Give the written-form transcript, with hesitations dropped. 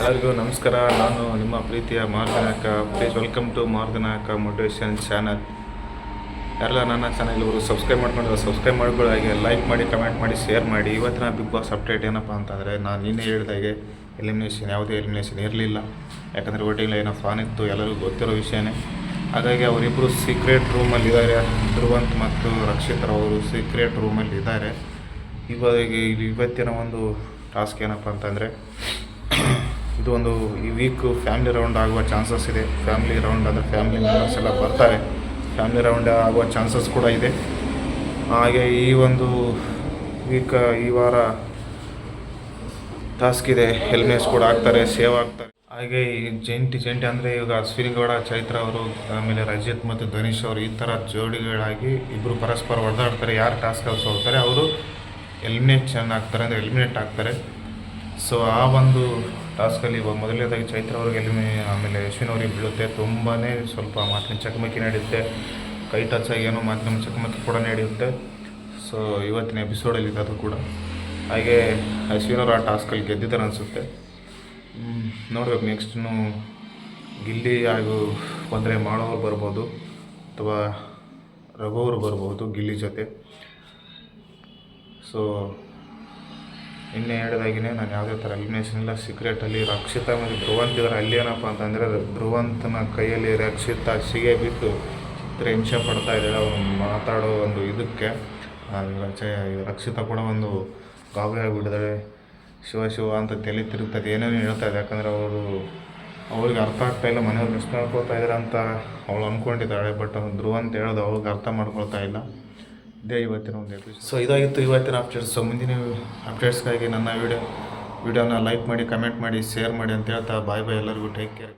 ಎಲ್ಲರಿಗೂ ನಮಸ್ಕಾರ. ನಾನು ನಿಮ್ಮ ಪ್ರೀತಿಯ Marganayaka. Please welcome to Marganayaka motivation channel. ಯಾರೆಲ್ಲ ನನ್ನ ಚಾನಲ್ ಇವರು ಸಬ್ಸ್ಕ್ರೈಬ್ ಮಾಡ್ಕೊಂಡು ಸಬ್ಸ್ಕ್ರೈಬ್ ಮಾಡ್ಕೊಳ್ಳೋ ಹಾಗೆ ಲೈಕ್ ಮಾಡಿ, ಕಮೆಂಟ್ ಮಾಡಿ, ಶೇರ್ ಮಾಡಿ. ಇವತ್ತಿನ ಬಿಗ್ ಬಾಸ್ ಅಪ್ಡೇಟ್ ಏನಪ್ಪ ಅಂತಂದರೆ, ನಾನು ನಿನ್ನೆ ಹೇಳಿದಾಗೆ ಯಾವುದೇ ಎಲಿಮಿನೇಷನ್ ಇರಲಿಲ್ಲ. ಯಾಕಂದರೆ ವೋಟಿಂಗ್ ಲೈನ್ ಆಫ್ ಆನ್ ಇತ್ತು, ಎಲ್ಲರಿಗೂ ಗೊತ್ತಿರೋ ವಿಷಯನೇ. ಹಾಗಾಗಿ ಅವರಿಬ್ಬರು ಸೀಕ್ರೆಟ್ ರೂಮಲ್ಲಿದ್ದಾರೆ. ಧ್ರುವಂತ್ ಮತ್ತು ರಕ್ಷಿತರವರು ಸೀಕ್ರೆಟ್ ರೂಮಲ್ಲಿದ್ದಾರೆ. ಇವತ್ತಿನ ಒಂದು ಟಾಸ್ಕ್ ಏನಪ್ಪ ಅಂತಂದರೆ, ಇದು ಒಂದು ಈ ವೀಕ್ ಫ್ಯಾಮಿಲಿ ರೌಂಡ್ ಆಗುವ ಚಾನ್ಸಸ್ ಇದೆ. ಫ್ಯಾಮಿಲಿ ರೌಂಡ್ ಅಂದರೆ ಫ್ಯಾಮಿಲಿ ಮೆಂಬರ್ಸ್ ಎಲ್ಲ ಬರ್ತಾರೆ. ಫ್ಯಾಮಿಲಿ ರೌಂಡ್ ಆಗುವ ಚಾನ್ಸಸ್ ಕೂಡ ಇದೆ. ಹಾಗೆ ಈ ಒಂದು ಈ ವಾರ ಟಾಸ್ಕ್ ಇದೆ. ಎಲಿಮಿನೇಟ್ ಕೂಡ ಆಗ್ತಾರೆ, ಸೇವ್ ಆಗ್ತಾರೆ. ಹಾಗೆ ಈ ಜಂಟಿ ಅಂದರೆ ಇವಾಗ ಅಶ್ವಿನಿ ಗೌಡ, ಚೈತ್ರ ಅವರು, ಆಮೇಲೆ ರಜಿತ್ ಮತ್ತು ಧನುಷ್ ಅವರು ಈ ಥರ ಜೋಡಿಗಳಾಗಿ ಇಬ್ಬರು ಪರಸ್ಪರ ಹೊಡೆದಾಡ್ತಾರೆ. ಯಾರು ಟಾಸ್ಕಲ್ಲಿ ಸೋಲ್ತಾರೆ ಅವರು ಎಲಿಮಿನೇಷನ್ ಆಗ್ತಾರೆ. ಸೊ ಆ ಒಂದು ಟಾಸ್ಕಲ್ಲಿ ಮೊದಲನೇದಾಗಿ ಚೈತ್ರ ಅವ್ರಿಗೆ ಆಮೇಲೆ ಅಶ್ವಿನ್ ಅವ್ರಿಗೆ ಬೀಳುತ್ತೆ. ತುಂಬಾ ಸ್ವಲ್ಪ ಮಾತಿನ ಚಕಮಕಿ ನಡೆಯುತ್ತೆ. ಕೈ ಟಚ್ ಆಗಿ ಏನೋ ಮಾತಿನ ಚಕಮಕಿ ಕೂಡ ನಡೆಯುತ್ತೆ. ಸೊ ಇವತ್ತಿನ ಎಪಿಸೋಡಲ್ಲಿ ಅದು ಕೂಡ. ಹಾಗೆ ಅಶ್ವಿನ್ ಅವರು ಆ ಟಾಸ್ಕಲ್ಲಿ ಗೆದ್ದಿದ್ದಾರೆ ಅನಿಸುತ್ತೆ. ನೋಡಬೇಕು ನೆಕ್ಸ್ಟು ಗಿಲ್ಲಿ ಹಾಗೂ ಬಂದರೆ ಮಾಡೋರು ಬರ್ಬೋದು, ಅಥವಾ ರಘು ಅವರು ಬರ್ಬೋದು ಗಿಲ್ಲಿ ಜೊತೆ. ಸೊ ಇನ್ನೇ ಹೇಳಿದಾಗಿನೇ ನಾನು ಯಾವುದೇ ಥರ ಎಲಿಮಿನೇಷನ್ ಇಲ್ಲ. ಸೀಕ್ರೆಟಲ್ಲಿ ರಕ್ಷಿತಾ ಮತ್ತು ಧ್ರುವಂತ್ ಇದ್ದಾರೆ. ಅಲ್ಲಿ ಏನಪ್ಪ ಅಂತಂದರೆ, ಧ್ರುವಂತನ ಕೈಯಲ್ಲಿ ರಕ್ಷಿತಾ ಸಿಗೆ ಬಿಟ್ಟು ಹಿಂಸೆ ಪಡ್ತಾ ಇದ್ದಾಳೆ. ಅವನು ಮಾತಾಡೋ ಒಂದು ಇದಕ್ಕೆ ರಕ್ಷಿತಾ ಕೂಡ ಒಂದು ಗಾಬರಿ ಆಗಿಬಿಟ್ಟಿದ್ದಾಳೆ. ಶಿವ ಅಂತ ತಲೆ ತಿರುಗ್ತದೆ, ಏನೇನು ಹೇಳ್ತಾ ಇದೆ. ಯಾಕಂದರೆ ಅವ್ರಿಗೆ ಅರ್ಥ ಆಗ್ತಾಯಿಲ್ಲ, ಮನೆಯವ್ರು ಮಿಸ್ ಮಾಡ್ಕೊಳ್ತಾ ಇದ್ದಾರೆ ಅಂತ ಅವಳು ಅಂದ್ಕೊಂಡಿದ್ದಾಳೆ. ಬಟ್ ಧ್ರುವಂತ್ ಹೇಳೋದು ಅವ್ರಿಗೆ ಅರ್ಥ ಮಾಡ್ಕೊಳ್ತಾ ಇಲ್ಲ. ಇದೇ ಇವತ್ತಿನ ಒಂದು ಎಪಿಸೋಡ್. ಸೊ ಇದಾಗಿತ್ತು ಇವತ್ತಿನ ಅಪ್ಡೇಟ್ಸ್. ಸೊ ಮುಂದಿನ ಅಪ್ಡೇಟ್ಸ್ಗಾಗಿ ನನ್ನ ವಿಡಿಯೋನ ಲೈಕ್ ಮಾಡಿ, ಕಮೆಂಟ್ ಮಾಡಿ, ಶೇರ್ ಮಾಡಿ ಅಂತ ಹೇಳ್ತಾ ಬಾಯ್ ಎಲ್ಲರಿಗೂ. Take care.